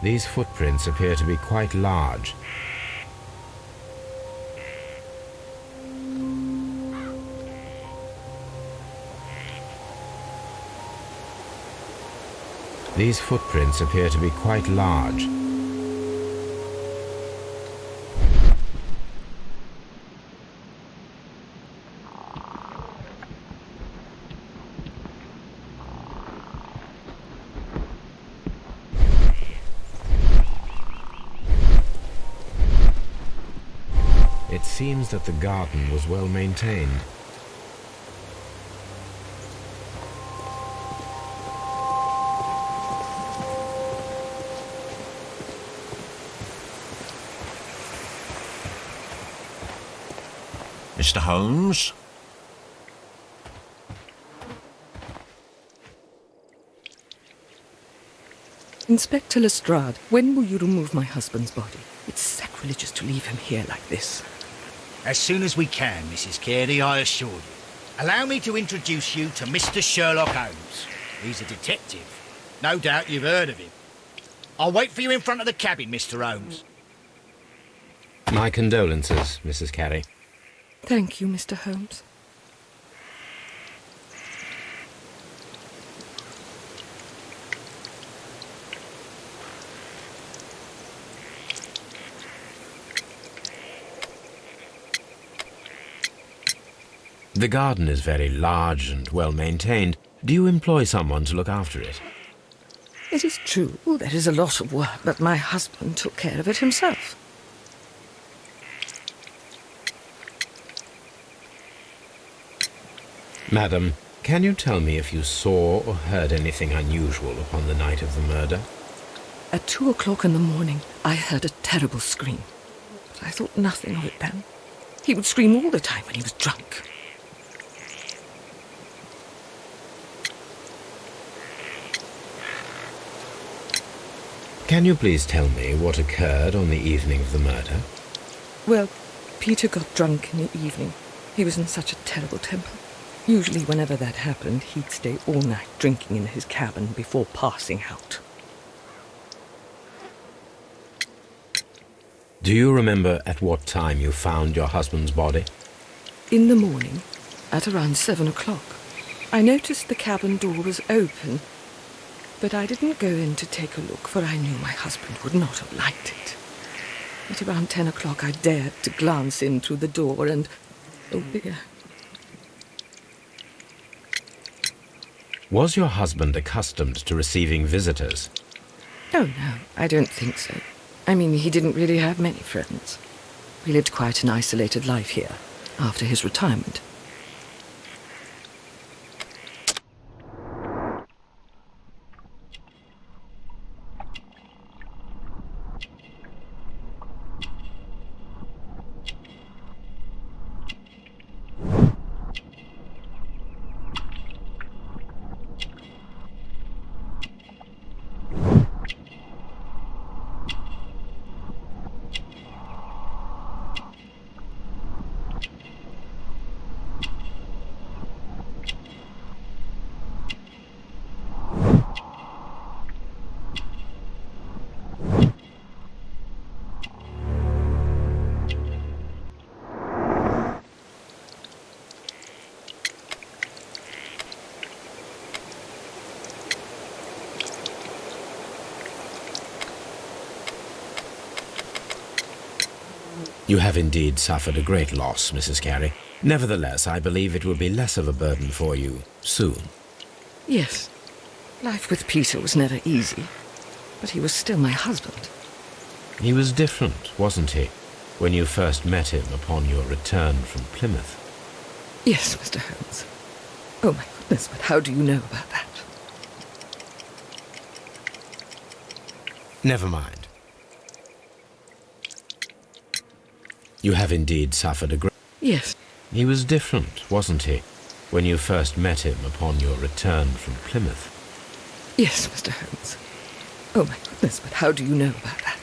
These footprints appear to be quite large. These footprints appear to be quite large. It seems that the garden was well maintained. Mr. Holmes? Inspector Lestrade, when will you remove my husband's body? It's sacrilegious to leave him here like this. As soon as we can, Mrs. Carey, I assure you. Allow me to introduce you to Mr. Sherlock Holmes. He's a detective. No doubt you've heard of him. I'll wait for you in front of the cabin, Mr. Holmes. My condolences, Mrs. Carey. Thank you, Mr. Holmes. The garden is very large and well maintained. Do you employ someone to look after it? It is true, there is a lot of work, but my husband took care of it himself. Madam, can you tell me if you saw or heard anything unusual upon the night of the murder? At 2 o'clock in the morning, I heard a terrible scream, but I thought nothing of it then. He would scream all the time when he was drunk. Can you please tell me what occurred on the evening of the murder? Well, Peter got drunk in the evening. He was in such a terrible temper. Usually whenever that happened, he'd stay all night drinking in his cabin before passing out. Do you remember at what time you found your husband's body? In the morning, at around 7 o'clock, I noticed the cabin door was open, but I didn't go in to take a look, for I knew my husband would not have liked it. At around 10 o'clock, I dared to glance in through the door and, oh dear. Was your husband accustomed to receiving visitors? Oh, no, I don't think so. I mean, he didn't really have many friends. We lived quite an isolated life here, after his retirement. You have indeed suffered a great loss, Mrs. Carey. Nevertheless, I believe it will be less of a burden for you soon. Yes, life with Peter was never easy, but he was still my husband. He was different, wasn't he, when you first met him upon your return from Plymouth? Yes, Mr. Holmes. Oh, my goodness, but how do you know about that? Never mind. You have indeed suffered a great... Yes. He was different, wasn't he, when you first met him upon your return from Plymouth? Yes, Mr. Holmes. Oh, my goodness, but how do you know about that?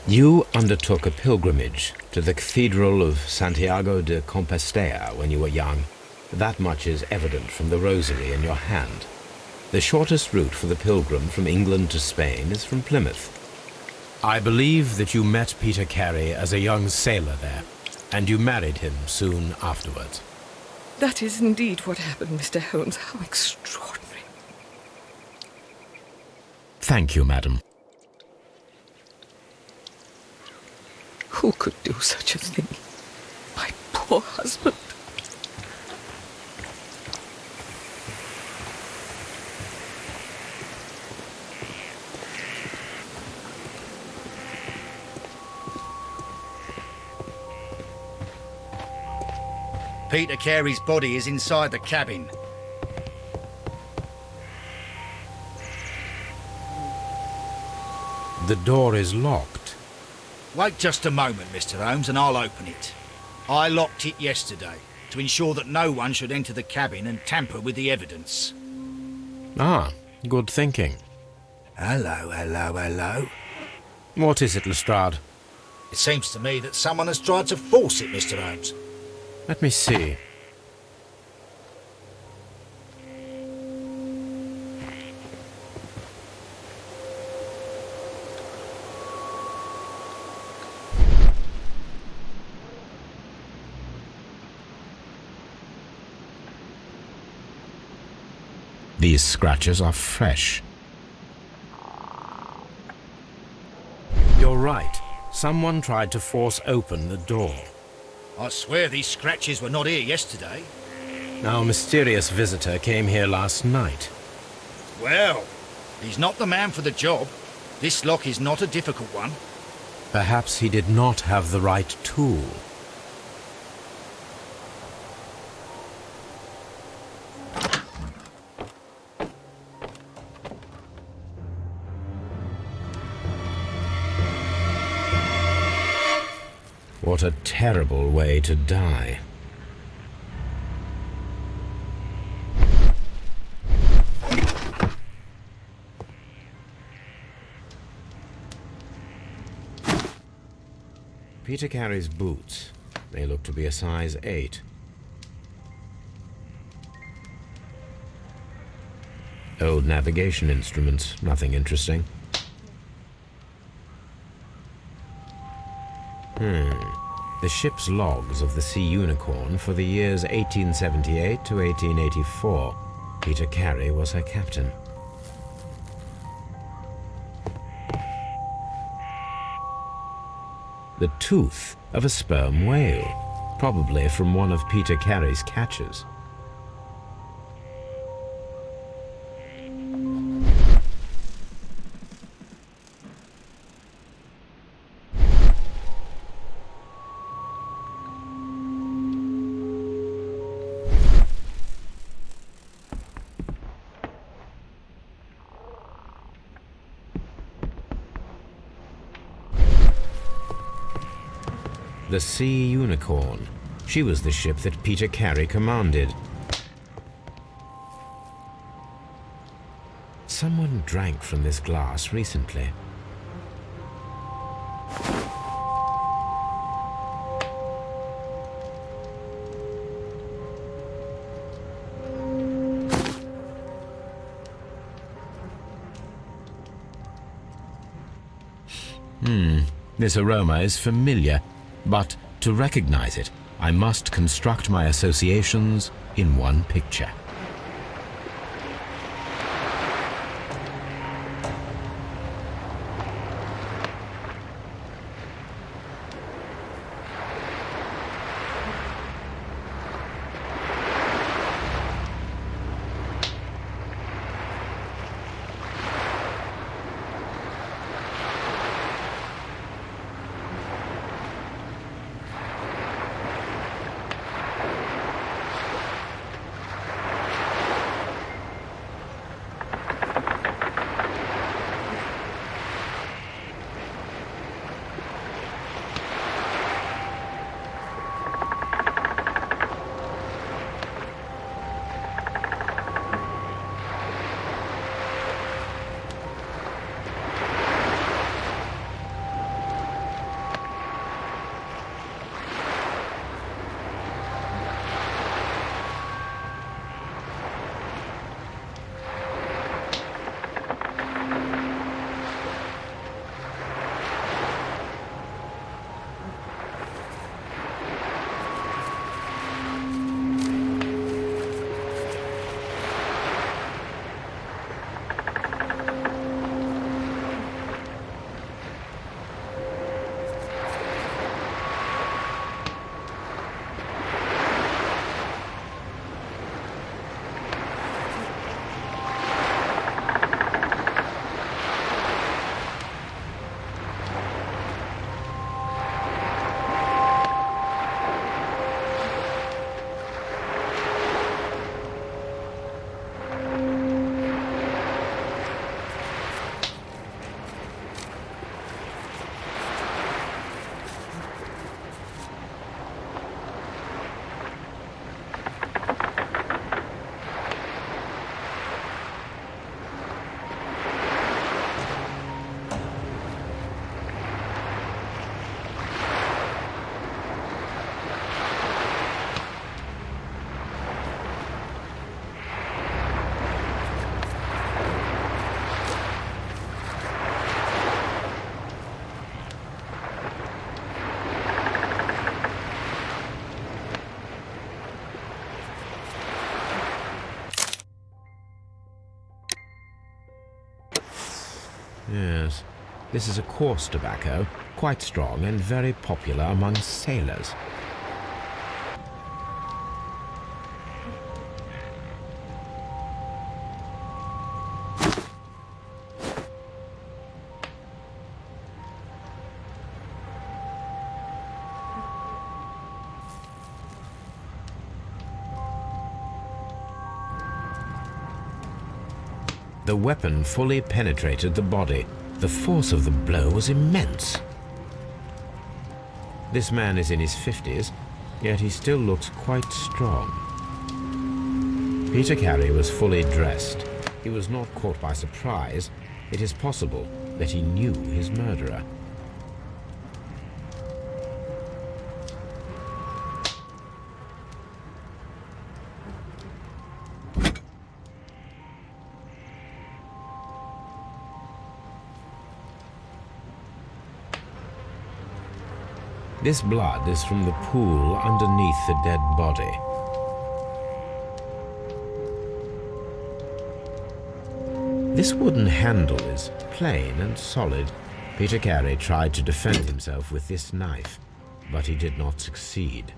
You undertook a pilgrimage to the Cathedral of Santiago de Compostela when you were young. That much is evident from the rosary in your hand. The shortest route for the pilgrim from England to Spain is from Plymouth. I believe that you met Peter Carey as a young sailor there, and you married him soon afterwards. That is indeed what happened, Mr. Holmes. How extraordinary. Thank you, madam. Who could do such a thing? My poor husband. Peter Carey's body is inside the cabin. The door is locked. Wait just a moment, Mr. Holmes, and I'll open it. I locked it yesterday to ensure that no one should enter the cabin and tamper with the evidence. Ah, good thinking. Hello, hello, hello. What is it, Lestrade? It seems to me that someone has tried to force it, Mr. Holmes. Let me see. These scratches are fresh. You're right. Someone tried to force open the door. I swear these scratches were not here yesterday. Our mysterious visitor came here last night. Well, he's not the man for the job. This lock is not a difficult one. Perhaps he did not have the right tool. What a terrible way to die. Peter Carey's boots. They look to be a size 8. Old navigation instruments, nothing interesting. The ship's logs of the Sea Unicorn for the years 1878 to 1884. Peter Carey was her captain. The tooth of a sperm whale, probably from one of Peter Carey's catches. The Sea Unicorn. She was the ship that Peter Carey commanded. Someone drank from this glass recently. This aroma is familiar. But to recognize it, I must construct my associations in one picture. Yes, this is a coarse tobacco, quite strong and very popular among sailors. The weapon fully penetrated the body. The force of the blow was immense. This man is in his 50s, yet he still looks quite strong. Peter Carey was fully dressed. He was not caught by surprise. It is possible that he knew his murderer. This blood is from the pool underneath the dead body. This wooden handle is plain and solid. Peter Carey tried to defend himself with this knife, but he did not succeed.